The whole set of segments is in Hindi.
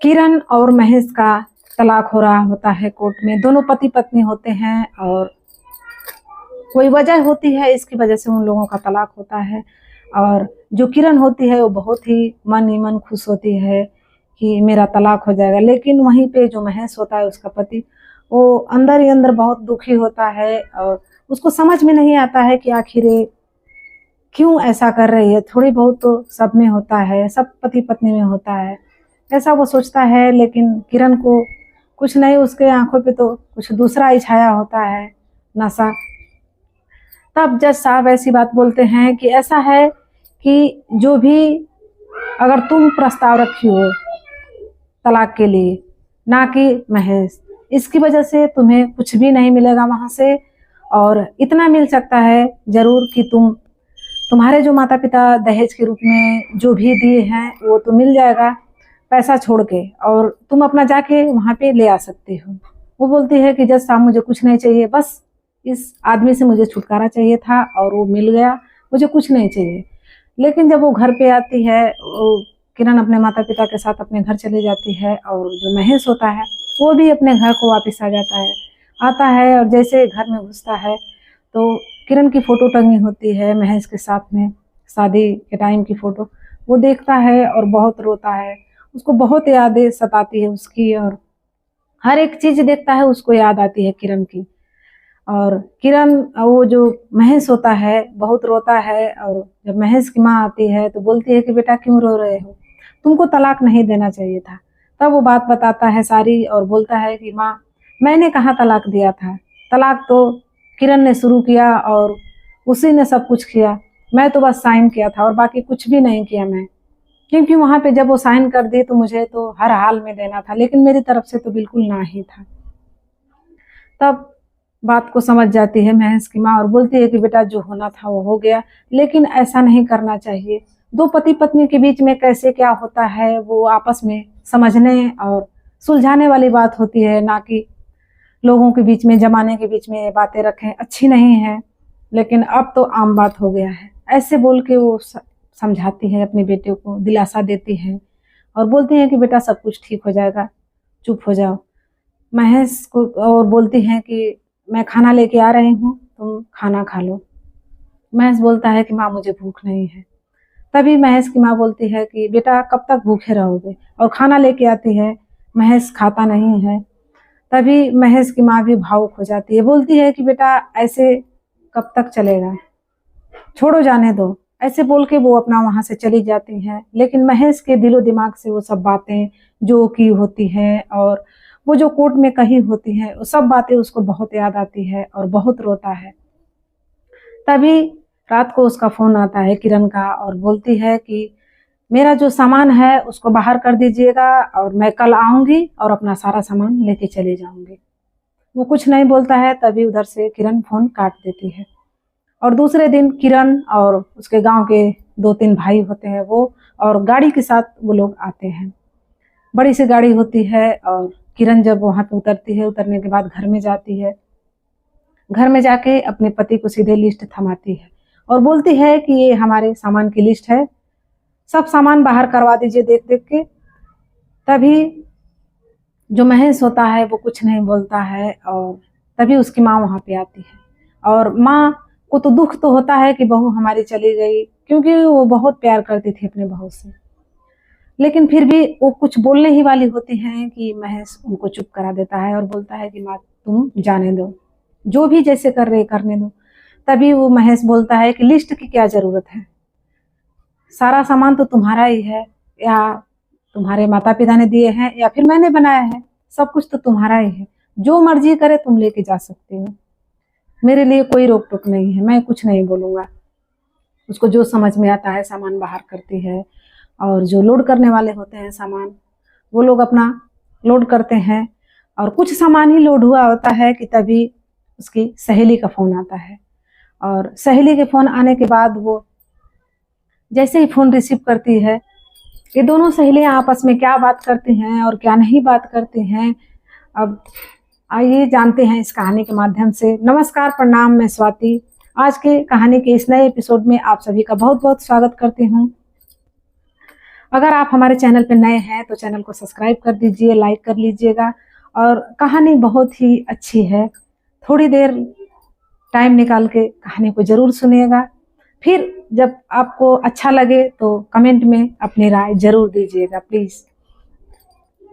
किरण और महेश का तलाक हो रहा होता है कोर्ट में। दोनों पति पत्नी होते हैं और कोई वजह होती है, इसकी वजह से उन लोगों का तलाक होता है। और जो किरण होती है वो बहुत ही मन ही मन खुश होती है कि मेरा तलाक हो जाएगा, लेकिन वहीं पे जो महेश होता है उसका पति, वो अंदर ही अंदर बहुत दुखी होता है और उसको समझ में नहीं आता है कि आखिर क्यों ऐसा कर रही है। थोड़ी बहुत तो सब में होता है, सब पति पत्नी में होता है, ऐसा वो सोचता है। लेकिन किरण को कुछ नहीं, उसके आंखों पे तो कुछ दूसरा ही छाया होता है, नशा। तब जज साहब ऐसी बात बोलते हैं कि ऐसा है कि जो भी अगर तुम प्रस्ताव रखी हो तलाक के लिए, ना कि महेश, इसकी वजह से तुम्हें कुछ भी नहीं मिलेगा वहां से। और इतना मिल सकता है जरूर कि तुम्हारे जो माता पिता दहेज के रूप में जो भी दिए हैं वो तो मिल जाएगा पैसा छोड़ के, और तुम अपना जाके वहां पे ले आ सकते हो। वो बोलती है कि जज साहब मुझे कुछ नहीं चाहिए, बस इस आदमी से मुझे छुटकारा चाहिए था और वो मिल गया, मुझे कुछ नहीं चाहिए। लेकिन जब वो घर पे आती है, वो किरण अपने माता पिता के साथ अपने घर चली जाती है और जो महेश होता है वो भी अपने घर को वापस आता है। और जैसे घर में घुसता है तो किरण की फोटो टंगी होती है महेश के साथ में, शादी के टाइम की फोटो। वो देखता है और बहुत रोता है, उसको बहुत यादें सताती है उसकी, और हर एक चीज देखता है उसको याद आती है किरण की। और किरण, वो जो महेश होता है बहुत रोता है। और जब महेश की माँ आती है तो बोलती है कि बेटा क्यों रो रहे हो, तुमको तलाक नहीं देना चाहिए था। तब वो बात बताता है सारी और बोलता है कि माँ, मैंने कहाँ तलाक दिया था, तलाक तो किरण ने शुरू किया और उसी ने सब कुछ किया, मैं तो बस साइन किया था और बाकी कुछ भी नहीं किया मैं। क्योंकि वहां पे जब वो साइन कर दी तो मुझे तो हर हाल में देना था, लेकिन मेरी तरफ से तो बिल्कुल ना ही था। तब बात को समझ जाती है महेश की माँ और बोलती है कि बेटा जो होना था वो हो गया, लेकिन ऐसा नहीं करना चाहिए। दो पति पत्नी के बीच में कैसे क्या होता है वो आपस में समझने और सुलझाने वाली बात होती है, ना कि लोगों के बीच में, जमाने के बीच में बातें रखें अच्छी नहीं है। लेकिन अब तो आम बात हो गया है। ऐसे बोल के वो समझाती है, अपने बेटे को दिलासा देती है और बोलती है कि बेटा सब कुछ ठीक हो जाएगा, चुप हो जाओ। महेश को और बोलती है कि मैं खाना लेके आ रही हूँ, तुम खाना खा लो। महेश बोलता है कि माँ मुझे भूख नहीं है। तभी महेश की माँ बोलती है कि बेटा कब तक भूखे रहोगे, और खाना लेके आती है, महेश खाता नहीं है। तभी महेश की माँ भी भावुक हो जाती है, बोलती है कि बेटा ऐसे कब तक चलेगा, छोड़ो जाने दो। ऐसे बोल के वो अपना वहां से चली जाती हैं। लेकिन महेश के दिलो दिमाग से वो सब बातें जो की होती हैं और वो जो कोर्ट में कही होती हैं, वो सब बातें उसको बहुत याद आती है और बहुत रोता है। तभी रात को उसका फोन आता है किरण का और बोलती है कि मेरा जो सामान है उसको बाहर कर दीजिएगा और मैं कल आऊंगी और अपना सारा सामान लेके चले जाऊंगी। वो कुछ नहीं बोलता है। तभी उधर से किरण फोन काट देती है। और दूसरे दिन किरण और उसके गांव के 2-3 भाई होते हैं वो, और गाड़ी के साथ वो लोग आते हैं। बड़ी सी गाड़ी होती है और किरण जब वहां पे उतरती है, उतरने के बाद घर में जाती है। घर में जाके अपने पति को सीधे लिस्ट थमाती है और बोलती है कि ये हमारे सामान की लिस्ट है, सब सामान बाहर करवा दीजिए देख देख के। तभी जो महेश होता है वो कुछ नहीं बोलता है। और तभी उसकी माँ वहां पे आती है और माँ को तो दुख तो होता है कि बहू हमारी चली गई, क्योंकि वो बहुत प्यार करती थी अपने बहू से। लेकिन फिर भी वो कुछ बोलने ही वाली होती हैं कि महेश उनको चुप करा देता है और बोलता है कि माँ तुम जाने दो, जो भी जैसे कर रहे करने दो। तभी वो महेश बोलता है कि लिस्ट की क्या जरूरत है, सारा सामान तो तुम्हारा ही है, या तुम्हारे माता पिता ने दिए हैं या फिर मैंने बनाया है, सब कुछ तो तुम्हारा ही है, जो मर्जी करे तुम लेके जा सकते हो, मेरे लिए कोई रोक टोक नहीं है, मैं कुछ नहीं बोलूंगा। उसको जो समझ में आता है सामान बाहर करती है। और जो लोड करने वाले होते हैं सामान, वो लोग अपना लोड करते हैं। और कुछ सामान ही लोड हुआ होता है कि तभी उसकी सहेली का फोन आता है। और सहेली के फोन आने के बाद वो जैसे ही फोन रिसीव करती है, ये दोनों सहेलियां आपस में क्या बात करती हैं और क्या नहीं बात करती हैं, अब आइए जानते हैं इस कहानी के माध्यम से। नमस्कार, प्रणाम, मैं स्वाति। आज के कहानी के इस नए एपिसोड में आप सभी का बहुत बहुत स्वागत करती हूँ। अगर आप हमारे चैनल पे नए हैं तो चैनल को सब्सक्राइब कर दीजिए, लाइक कर लीजिएगा। और कहानी बहुत ही अच्छी है, थोड़ी देर टाइम निकाल के कहानी को जरूर सुनिएगा। फिर जब आपको अच्छा लगे तो कमेंट में अपनी राय जरूर दीजिएगा प्लीज।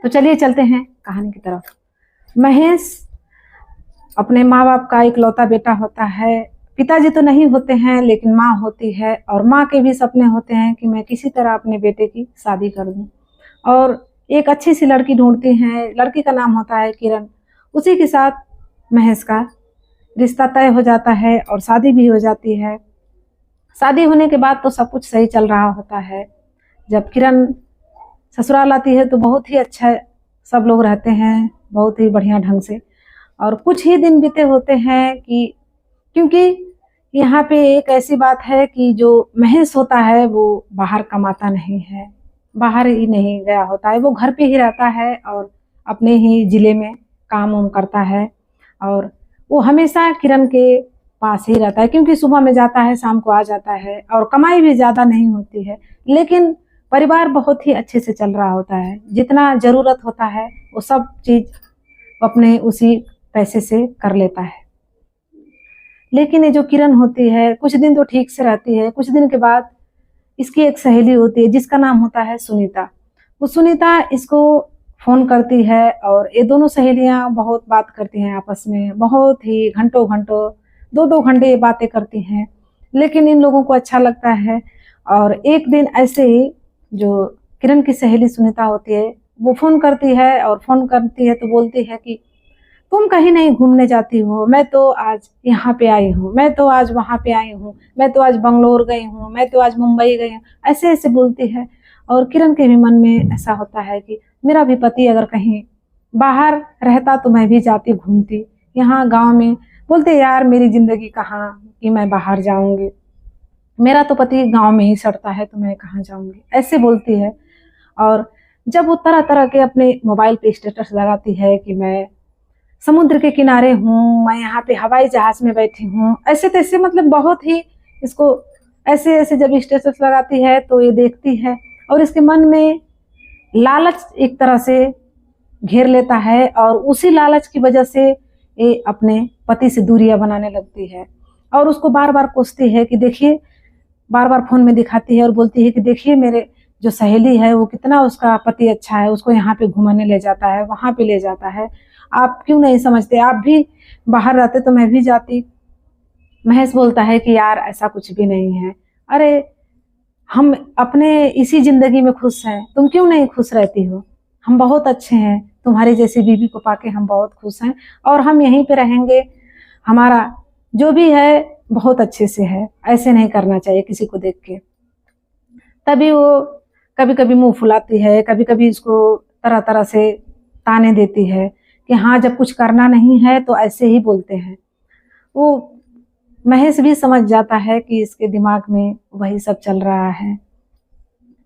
तो चलिए चलते हैं कहानी की तरफ। महेश अपने माँ बाप का इकलौता बेटा होता है। पिताजी तो नहीं होते हैं लेकिन माँ होती है, और माँ के भी सपने होते हैं कि मैं किसी तरह अपने बेटे की शादी कर दूं। और एक अच्छी सी लड़की ढूंढती हैं, लड़की का नाम होता है किरण। उसी के साथ महेश का रिश्ता तय हो जाता है और शादी भी हो जाती है। शादी होने के बाद तो सब कुछ सही चल रहा होता है। जब किरण ससुराल आती है तो बहुत ही अच्छा सब लोग रहते हैं, बहुत ही बढ़िया ढंग से। और कुछ ही दिन बीते होते हैं कि क्योंकि यहाँ पे एक ऐसी बात है कि जो महेश होता है वो बाहर कमाता नहीं है, बाहर ही नहीं गया होता है, वो घर पे ही रहता है और अपने ही जिले में काम वाम करता है। और वो हमेशा किरण के पास ही रहता है, क्योंकि सुबह में जाता है शाम को आ जाता है, और कमाई भी ज्यादा नहीं होती है, लेकिन परिवार बहुत ही अच्छे से चल रहा होता है। जितना जरूरत होता है वो सब चीज अपने उसी पैसे से कर लेता है। लेकिन ये जो किरण होती है कुछ दिन तो ठीक से रहती है, कुछ दिन के बाद इसकी एक सहेली होती है जिसका नाम होता है सुनीता। वो सुनीता इसको फोन करती है और ये दोनों सहेलियां बहुत बात करती हैं आपस में, बहुत ही घंटों घंटों 2-2 घंटे बातें करती हैं। लेकिन इन लोगों को अच्छा लगता है। और एक दिन ऐसे ही जो किरण की सहेली सुनीता होती है वो फोन करती है, और फोन करती है तो बोलती है कि तुम कहीं नहीं घूमने जाती हो, मैं तो आज यहाँ पे आई हूँ, मैं तो आज वहां पे आई हूँ, मैं तो आज बंगलोर गई हूँ, मैं तो आज मुंबई गई हूँ, ऐसे ऐसे बोलती है। और किरण के भी मन में ऐसा होता है कि मेरा भी पति अगर कहीं बाहर रहता तो मैं भी जाती घूमती, यहाँ गांव में बोलते यार मेरी जिंदगी कहाँ कि मैं बाहर जाऊंगी, मेरा तो पति गांव में ही सड़ता है तो मैं कहाँ जाऊंगी, ऐसे बोलती है। और जब वो तरह तरह के अपने मोबाइल पे स्टेटस लगाती है कि मैं समुद्र के किनारे हूँ, मैं यहाँ पे हवाई जहाज में बैठी हूँ, ऐसे तैसे मतलब बहुत ही इसको ऐसे ऐसे जब स्टेटस लगाती है तो ये देखती है और इसके मन में लालच एक तरह से घेर लेता है, और उसी लालच की वजह से ये अपने पति से दूरियां बनाने लगती है। और उसको बार बार कोसती है कि देखिए, बार बार फोन में दिखाती है और बोलती है कि देखिए मेरे जो सहेली है वो कितना उसका पति अच्छा है, उसको यहाँ पे घुमाने ले जाता है, वहां पे ले जाता है, आप क्यों नहीं समझते, आप भी बाहर रहते तो मैं भी जाती। महेश बोलता है कि यार ऐसा कुछ भी नहीं है, अरे हम अपने इसी जिंदगी में खुश हैं, तुम क्यों नहीं खुश रहती हो, हम बहुत अच्छे हैं, तुम्हारी जैसी बीवी को पाके हम बहुत खुश हैं, और हम यहीं पे रहेंगे, हमारा जो भी है बहुत अच्छे से है, ऐसे नहीं करना चाहिए किसी को देख के। तभी वो कभी कभी मुंह फुलाती है, कभी कभी इसको तरह तरह से ताने देती है कि हाँ जब कुछ करना नहीं है तो ऐसे ही बोलते हैं। वो महेश भी समझ जाता है कि इसके दिमाग में वही सब चल रहा है।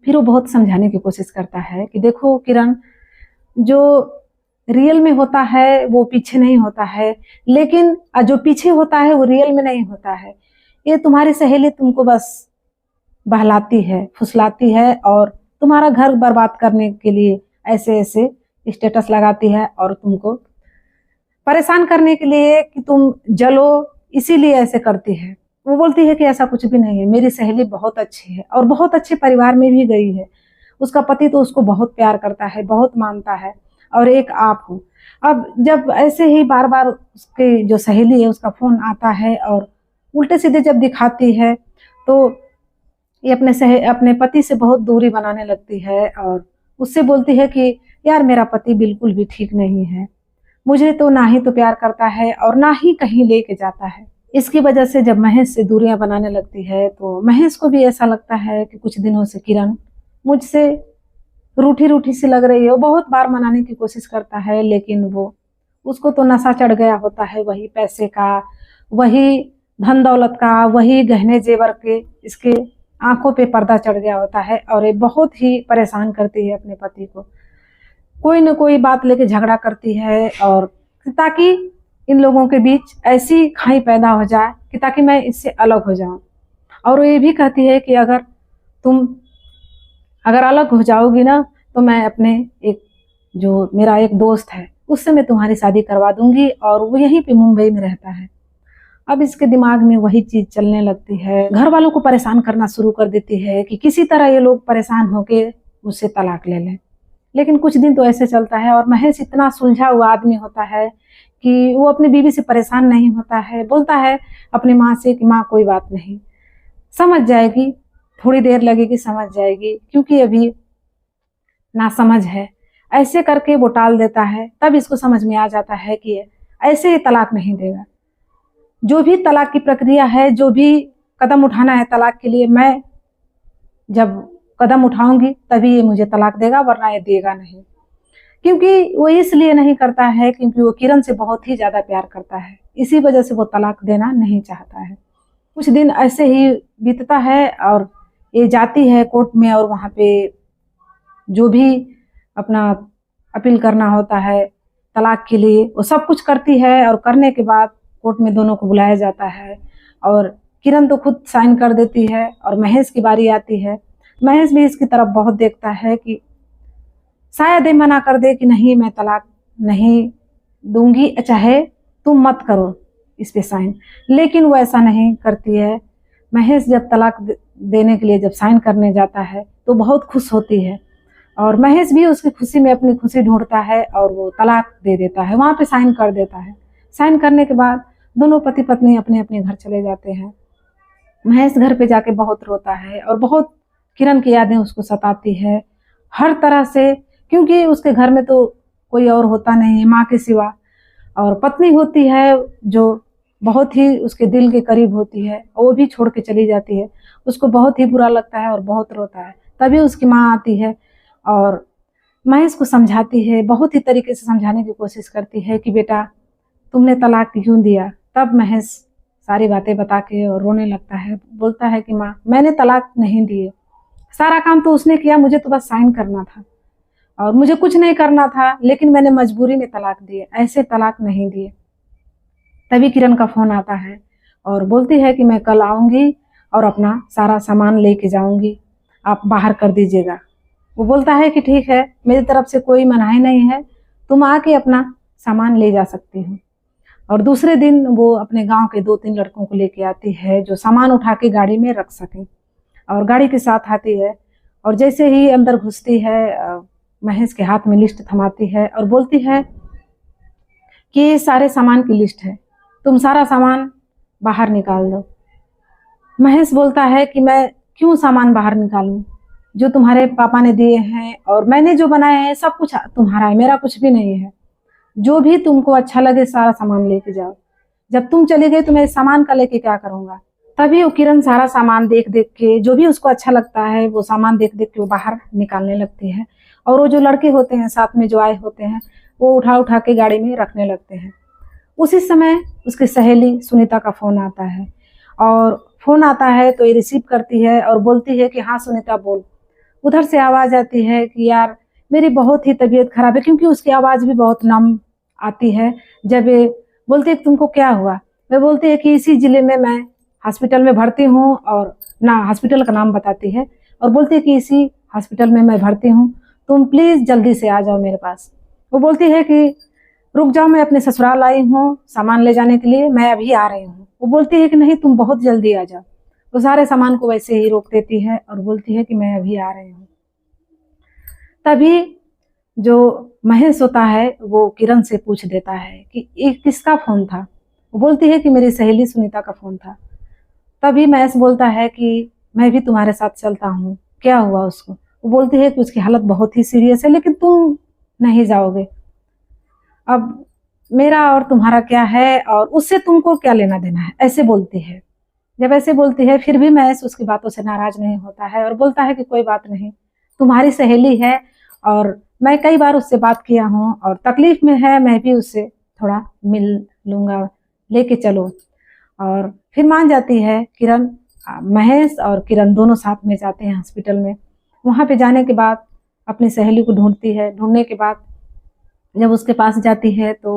फिर वो बहुत समझाने की कोशिश करता है कि देखो किरण, जो रियल में होता है वो पीछे नहीं होता है, लेकिन जो पीछे होता है वो रियल में नहीं होता है। ये तुम्हारी सहेली तुमको बस बहलाती है, फुसलाती है, और तुम्हारा घर बर्बाद करने के लिए ऐसे ऐसे स्टेटस लगाती है, और तुमको परेशान करने के लिए कि तुम जलो, इसीलिए ऐसे करती है। वो बोलती है कि ऐसा कुछ भी नहीं है, मेरी सहेली बहुत अच्छी है और बहुत अच्छे परिवार में भी गई है, उसका पति तो उसको बहुत प्यार करता है, बहुत मानता है, और एक आप हो। अब जब ऐसे ही बार बार उसकी जो सहेली है उसका फोन आता है और उल्टे सीधे जब दिखाती है तो ये अपने पति से बहुत दूरी बनाने लगती है, और उससे बोलती है कि यार मेरा पति बिल्कुल भी ठीक नहीं है, मुझे तो ना ही तो प्यार करता है और ना ही कहीं लेके जाता है। इसकी वजह से जब महेश से दूरियां बनाने लगती है तो महेश को भी ऐसा लगता है कि कुछ दिनों से किरण मुझसे रूठी रूठी सी लग रही है। वो बहुत बार मनाने की कोशिश करता है, लेकिन वो उसको तो नशा चढ़ गया होता है, वही पैसे का, वही धन दौलत का, वही गहने जेवर के, इसके आंखों पे पर्दा चढ़ गया होता है, और ये बहुत ही परेशान करती है अपने पति को। कोई न कोई बात लेके झगड़ा करती है, और ताकि इन लोगों के बीच ऐसी खाई पैदा हो जाए कि ताकि मैं इससे अलग हो जाऊं। और वो ये भी कहती है कि अगर तुम अगर अलग हो जाओगी ना तो मैं अपने जो मेरा एक दोस्त है उससे मैं तुम्हारी शादी करवा दूंगी, और वो यहीं पे मुंबई में रहता है। अब इसके दिमाग में वही चीज चलने लगती है, घर वालों को परेशान करना शुरू कर देती है कि किसी तरह ये लोग परेशान होके उससे तलाक ले लें। लेकिन कुछ दिन तो ऐसे चलता है, और महेश इतना सुलझा हुआ आदमी होता है कि वो अपनी बीवी से परेशान नहीं होता है। बोलता है अपनी माँ से कि माँ कोई बात नहीं, समझ जाएगी, थोड़ी देर लगेगी समझ जाएगी, क्योंकि अभी नासमझ है। ऐसे करके वो टाल देता है। तब इसको समझ में आ जाता है कि ऐसे ही तलाक नहीं देगा। जो भी तलाक की प्रक्रिया है, जो भी कदम उठाना है तलाक के लिए, मैं जब कदम उठाऊंगी तभी ये मुझे तलाक देगा, वरना ये देगा नहीं। क्योंकि वो इसलिए नहीं करता है क्योंकि वो किरण से बहुत ही ज्यादा प्यार करता है, इसी वजह से वो तलाक देना नहीं चाहता है। कुछ दिन ऐसे ही बीतता है और ये जाती है कोर्ट में, और वहां पे जो भी अपना अपील करना होता है तलाक के लिए वो सब कुछ करती है। और करने के बाद कोर्ट में दोनों को बुलाया जाता है, और किरण तो खुद साइन कर देती है, और महेश की बारी आती है। महेश भी इसकी तरफ बहुत देखता है कि शायद ये मना कर दे कि नहीं मैं तलाक नहीं दूंगी, चाहे तुम मत करो इस पे साइन, लेकिन वो ऐसा नहीं करती है। महेश जब तलाक देने के लिए जब साइन करने जाता है तो बहुत खुश होती है, और महेश भी उसकी खुशी में अपनी खुशी ढूंढता है, और वो तलाक दे देता है, वहां पे साइन कर देता है। साइन करने के बाद दोनों पति पत्नी अपने अपने घर चले जाते हैं। महेश घर पे जाके बहुत रोता है, और बहुत किरण की यादें उसको सताती है हर तरह से, क्योंकि उसके घर में तो कोई और होता नहीं है माँ के सिवा, और पत्नी होती है जो बहुत ही उसके दिल के करीब होती है, और वो भी छोड़ के चली जाती है। उसको बहुत ही बुरा लगता है और बहुत रोता है। तभी उसकी माँ आती है और महेश को समझाती है, बहुत ही तरीके से समझाने की कोशिश करती है कि बेटा तुमने तलाक क्यों दिया। तब महेश सारी बातें बता के और रोने लगता है, बोलता है कि माँ मैंने तलाक नहीं दिए, सारा काम तो उसने किया, मुझे तो बस साइन करना था और मुझे कुछ नहीं करना था, लेकिन मैंने मजबूरी में तलाक दिए, ऐसे तलाक नहीं दिए। तभी किरण का फोन आता है और बोलती है कि मैं कल आऊंगी और अपना सारा सामान लेके जाऊंगी, आप बाहर कर दीजिएगा। वो बोलता है कि ठीक है, मेरी तरफ से कोई मनाही नहीं है, तुम आके अपना सामान ले जा सकती हो। और दूसरे दिन वो अपने गांव के 2-3 लड़कों को लेके आती है जो सामान उठा के गाड़ी में रख सकें, और गाड़ी के साथ आती है। और जैसे ही अंदर घुसती है महेश के हाथ में लिस्ट थमाती है और बोलती है कि ये सारे सामान की लिस्ट है, तुम सारा सामान बाहर निकाल दो। महेश बोलता है कि मैं क्यों सामान बाहर निकालूं, जो तुम्हारे पापा ने दिए हैं और मैंने जो बनाया है सब कुछ तुम्हारा है, मेरा कुछ भी नहीं है। जो भी तुमको अच्छा लगे सारा सामान लेके जाओ, जब तुम चली गई तो मैं सामान का लेके क्या करूंगा। तभी वो किरण सारा सामान देख देख के, जो भी उसको अच्छा लगता है वो सामान देख देख के वो बाहर निकालने लगती है। और वो जो लड़के होते हैं साथ में जो आए होते हैं वो उठा उठा के गाड़ी में रखने लगते हैं। उसी समय उसकी सहेली सुनीता का फोन आता है, और फोन आता है तो ये रिसीव करती है और बोलती है कि हाँ सुनीता बोल। उधर से आवाज आती है कि यार मेरी बहुत ही तबीयत खराब है, क्योंकि उसकी आवाज भी बहुत नम आती है। जब ये बोलती है कि तुमको क्या हुआ, वे बोलती है कि इसी जिले में मैं हॉस्पिटल में भर्ती हूँ, और ना हॉस्पिटल का नाम बताती है और बोलती है कि इसी हॉस्पिटल में मैं भर्ती हूँ, तुम प्लीज जल्दी से आ जाओ मेरे पास। वो बोलती है कि रुक जाओ, मैं अपने ससुराल आई हूँ सामान ले जाने के लिए, मैं अभी आ रही हूँ। वो बोलती है कि नहीं तुम बहुत जल्दी आ जाओ। वो सारे सामान को वैसे ही रोक देती है और बोलती है कि मैं अभी आ रही हूँ। तभी जो महेश होता है वो किरण से पूछ देता है कि ये किसका फोन था। वो बोलती है कि मेरी सहेली सुनीता का फोन था। तभी महेश बोलता है कि मैं भी तुम्हारे साथ चलता हूँ, क्या हुआ उसको। वो बोलती है कि उसकी हालत बहुत ही सीरियस है, लेकिन तुम नहीं जाओगे। अब मेरा और तुम्हारा क्या है, और उससे तुमको क्या लेना देना है, ऐसे बोलती है। जब ऐसे बोलती है फिर भी महेश उसकी बातों से नाराज नहीं होता है और बोलता है कि कोई बात नहीं, तुम्हारी सहेली है और मैं कई बार उससे बात किया हूँ, और तकलीफ में है, मैं भी उससे थोड़ा मिल लूंगा, लेके चलो। और फिर मान जाती है किरण। महेश और किरण दोनों साथ में जाते हैं हॉस्पिटल में। वहां पे जाने के बाद अपनी सहेली को ढूंढती है। ढूंढने के बाद जब उसके पास जाती है तो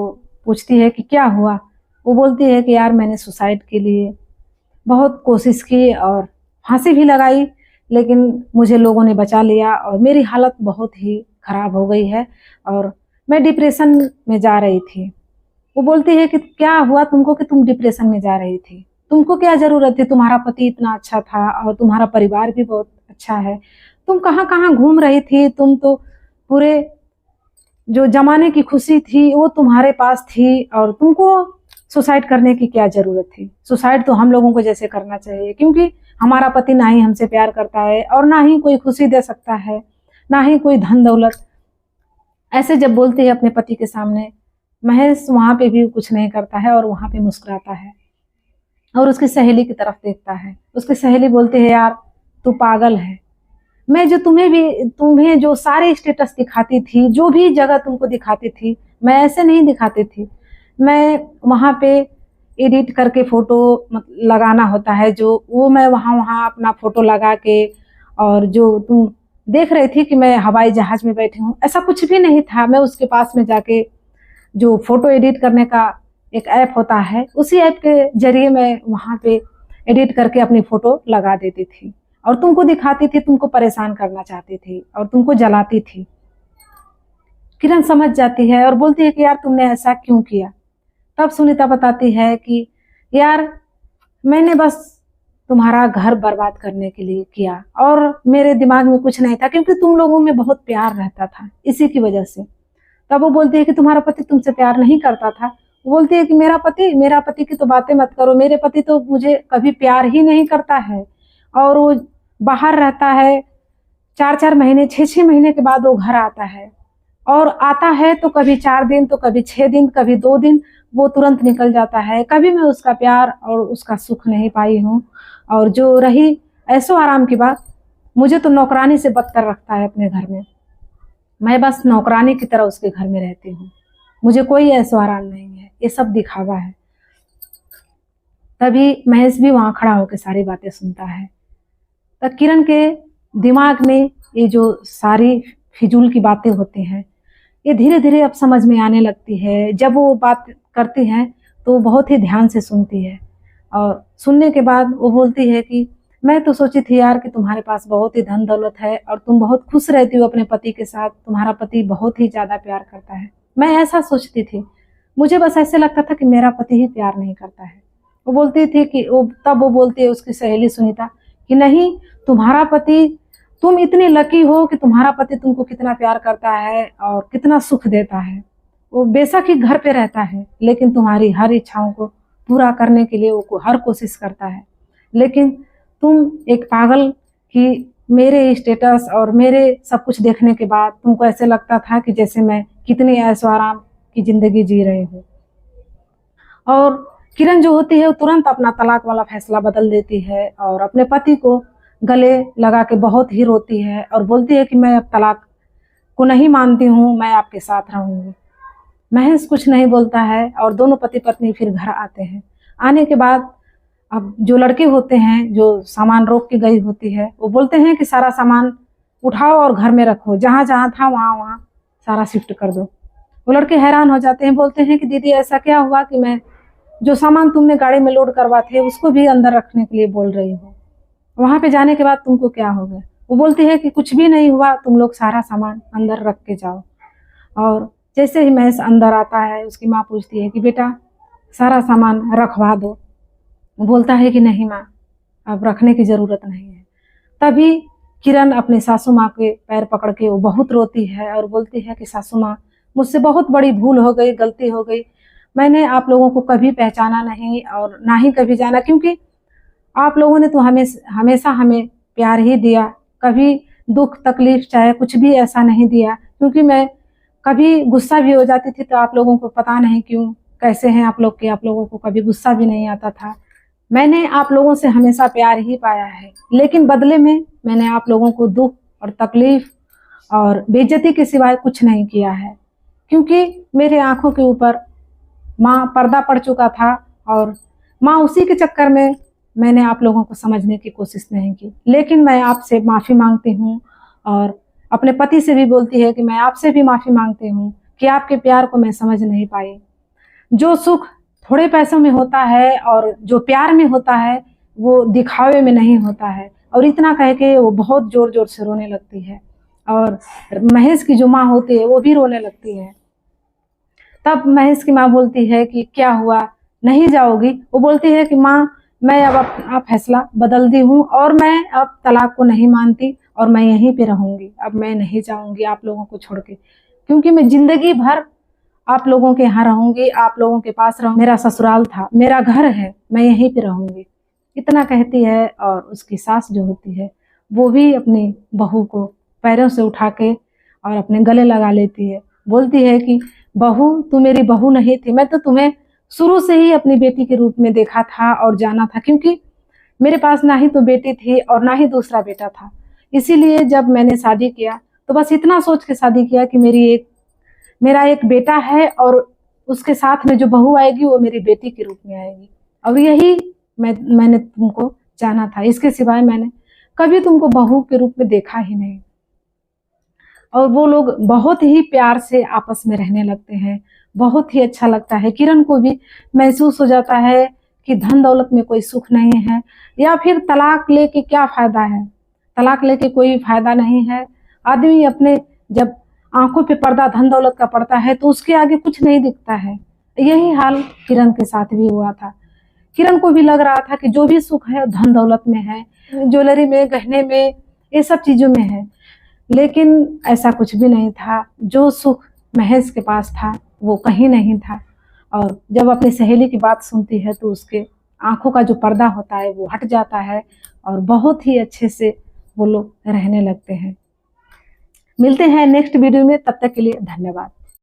पूछती है कि क्या हुआ। वो बोलती है कि यार मैंने सुसाइड के लिए बहुत कोशिश की और फांसी भी लगाई, लेकिन मुझे लोगों ने बचा लिया और मेरी हालत बहुत ही खराब हो गई है और मैं डिप्रेशन में जा रही थी। वो बोलती है कि क्या हुआ तुमको कि तुम डिप्रेशन में जा रही थी, तुमको क्या जरूरत थी, तुम्हारा पति इतना अच्छा था और तुम्हारा परिवार भी बहुत अच्छा है, तुम कहाँ कहाँ घूम रही थी, तुम तो पूरे जो जमाने की खुशी थी वो तुम्हारे पास थी और तुमको सुसाइड करने की क्या जरूरत थी। सुसाइड तो हम लोगों को जैसे करना चाहिए, क्योंकि हमारा पति ना ही हमसे प्यार करता है और ना ही कोई खुशी दे सकता है, ना ही कोई धन दौलत। ऐसे जब बोलते हैं अपने पति के सामने, महेश वहां पे भी कुछ नहीं करता है और वहां पे मुस्कुराता है और उसकी सहेली की तरफ देखता है। उसकी सहेली बोलती है यार तू पागल है, मैं जो तुम्हें जो सारे स्टेटस दिखाती थी, जो भी जगह तुमको दिखाती थी, मैं ऐसे नहीं दिखाती थी। मैं वहां पे एडिट करके फोटो लगाना होता है, जो वो मैं वहां वहां अपना फोटो लगा के, और जो तुम देख रही थी कि मैं हवाई जहाज में बैठी हूँ, ऐसा कुछ भी नहीं था। मैं उसके पास में जाके जो फोटो एडिट करने का एक ऐप होता है, उसी ऐप के जरिए मैं वहां पे एडिट करके अपनी फोटो लगा देती थी और तुमको दिखाती थी, तुमको परेशान करना चाहती थी और तुमको जलाती थी। किरण समझ जाती है और बोलती है कि यार तुमने ऐसा क्यों किया। तब सुनीता बताती है कि यार मैंने बस तुम्हारा घर बर्बाद करने के लिए किया और मेरे दिमाग में कुछ नहीं था, क्योंकि तुम लोगों में बहुत प्यार रहता था, इसी की वजह से। तब वो बोलती है कि तुम्हारा पति तुमसे प्यार नहीं करता था। वो बोलती है कि मेरा पति की तो बातें मत करो, मेरे पति तो मुझे कभी प्यार ही नहीं करता है और वो बाहर रहता है, 4-4 महीने 6-6 महीने के बाद वो घर आता है और आता है तो कभी 4 दिन तो कभी 6 दिन कभी 2 दिन, वो तुरंत निकल जाता है। कभी मैं उसका प्यार और उसका सुख नहीं पाई हूँ। और जो रही ऐशो आराम की बात, मुझे तो नौकरानी से बदतर रखता है अपने घर में। मैं बस नौकरानी की तरह उसके घर में रहती हूँ, मुझे कोई ऐशो आराम नहीं है, ये सब दिखावा है। तभी महेश भी वहां खड़ा होकर सारी बातें सुनता है। तब किरण के दिमाग में ये जो सारी फिजूल की बातें होती हैं, ये धीरे धीरे अब समझ में आने लगती है। जब वो बात करती हैं तो वो बहुत ही ध्यान से सुनती है और सुनने के बाद वो बोलती है कि मैं तो सोची थी यार कि तुम्हारे पास बहुत ही धन दौलत है और तुम बहुत खुश रहती हो अपने पति के साथ, तुम्हारा पति बहुत ही ज्यादा प्यार करता है। मैं ऐसा सोचती थी, मुझे बस ऐसे लगता था कि मेरा पति ही प्यार नहीं करता है। वो बोलती थी कि तब वो बोलती है उसकी सहेली सुनीता कि नहीं, तुम्हारा पति, तुम इतनी लकी हो कि तुम्हारा पति तुमको कितना प्यार करता है और कितना सुख देता है। वो बेशक ही घर पे रहता है, लेकिन तुम्हारी हर इच्छाओं को पूरा करने के लिए वो हर कोशिश करता है। लेकिन तुम एक पागल कि मेरे स्टेटस और मेरे सब कुछ देखने के बाद तुमको ऐसे लगता था कि जैसे मैं कितनी ऐशो आराम की जिंदगी जी रही हूँ। और किरण जो होती है वो तुरंत अपना तलाक वाला फैसला बदल देती है और अपने पति को गले लगा के बहुत ही रोती है और बोलती है कि मैं अब तलाक को नहीं मानती हूँ, मैं आपके साथ रहूंगी। महेश कुछ नहीं बोलता है और दोनों पति पत्नी फिर घर आते हैं। आने के बाद अब जो लड़के होते हैं, जो सामान रोक के गई होती है, वो बोलते हैं कि सारा सामान उठाओ और घर में रखो, जहां जहां था वहां वहां सारा शिफ्ट कर दो। वो लड़के हैरान हो जाते हैं, बोलते हैं कि दीदी ऐसा क्या हुआ कि मैं जो सामान तुमने गाड़ी में लोड करवा थे उसको भी अंदर रखने के लिए बोल रही हो, वहां पे जाने के बाद तुमको क्या हो गया। वो बोलती है कि कुछ भी नहीं हुआ, तुम लोग सारा सामान अंदर रख के जाओ। और जैसे ही महेश अंदर आता है, उसकी माँ पूछती है कि बेटा सारा सामान रखवा दो। वो बोलता है कि नहीं माँ, अब रखने की जरूरत नहीं है। तभी किरण अपनी सासू माँ के पैर पकड़ के वो बहुत रोती है और बोलती है कि सासू माँ, मुझसे बहुत बड़ी भूल हो गई, गलती हो गई, मैंने आप लोगों को कभी पहचाना नहीं और ना ही कभी जाना, क्योंकि आप लोगों ने तो हमेशा हमें प्यार ही दिया, कभी दुख तकलीफ चाहे कुछ भी ऐसा नहीं दिया। क्योंकि मैं कभी गुस्सा भी हो जाती थी तो आप लोगों को पता नहीं क्यों कैसे हैं आप लोग के, आप लोगों को कभी गुस्सा भी नहीं आता था। मैंने आप लोगों से हमेशा प्यार ही पाया है, लेकिन बदले में मैंने आप लोगों को दुख और तकलीफ और बेइज्जती के सिवाय कुछ नहीं किया है। क्योंकि मेरे आंखों के ऊपर माँ पर्दा पड़ चुका था और माँ उसी के चक्कर में मैंने आप लोगों को समझने की कोशिश नहीं की। लेकिन मैं आपसे माफ़ी मांगती हूँ और अपने पति से भी बोलती है कि मैं आपसे भी माफ़ी मांगती हूँ कि आपके प्यार को मैं समझ नहीं पाई। जो सुख थोड़े पैसों में होता है और जो प्यार में होता है वो दिखावे में नहीं होता है। और इतना कह के वो बहुत जोर जोर से रोने लगती है, और महेश की जो माँ होती है वो भी रोने लगती है। तब महेश की माँ बोलती है कि क्या हुआ, नहीं जाओगी? वो बोलती है कि माँ, मैं अब अपना फैसला बदल दी हूँ और मैं अब तलाक को नहीं मानती और मैं यहीं पे रहूंगी, अब मैं नहीं जाऊंगी आप लोगों को छोड़ के, क्योंकि मैं जिंदगी भर आप लोगों के यहाँ रहूंगी, आप लोगों के पास रहूंगी, मेरा ससुराल था, मेरा घर है, मैं यहीं पे रहूंगी। इतना कहती है, और उसकी सास जो होती है वो भी अपनी बहू को पैरों से उठा के और अपने गले लगा लेती है। बोलती है कि बहू, तू मेरी बहू नहीं थी, मैं तो तुम्हें शुरू से ही अपनी बेटी के रूप में देखा था और जाना था, क्योंकि मेरे पास ना ही तो बेटी थी और ना ही दूसरा बेटा था। इसीलिए जब मैंने शादी किया तो बस इतना सोच के शादी किया कि मेरा एक बेटा है और उसके साथ में जो बहू आएगी वो मेरी बेटी के रूप में आएगी, और यही मैंने तुमको जाना था, इसके सिवाय मैंने कभी तुमको बहू के रूप में देखा ही नहीं। और वो लोग बहुत ही प्यार से आपस में रहने लगते हैं, बहुत ही अच्छा लगता है। किरण को भी महसूस हो जाता है कि धन दौलत में कोई सुख नहीं है, या फिर तलाक लेके क्या फायदा है, तलाक लेके कोई फायदा नहीं है। आदमी अपने जब आंखों पे पर्दा धन दौलत का पड़ता है तो उसके आगे कुछ नहीं दिखता है। यही हाल किरण के साथ भी हुआ था। किरण को भी लग रहा था कि जो भी सुख है धन दौलत में है, ज्वेलरी में, गहने में, ये सब चीजों में है, लेकिन ऐसा कुछ भी नहीं था। जो सुख महेश के पास था वो कहीं नहीं था। और जब अपनी सहेली की बात सुनती है तो उसके आंखों का जो पर्दा होता है वो हट जाता है और बहुत ही अच्छे से वो लोग रहने लगते हैं। मिलते हैं नेक्स्ट वीडियो में, तब तक के लिए धन्यवाद।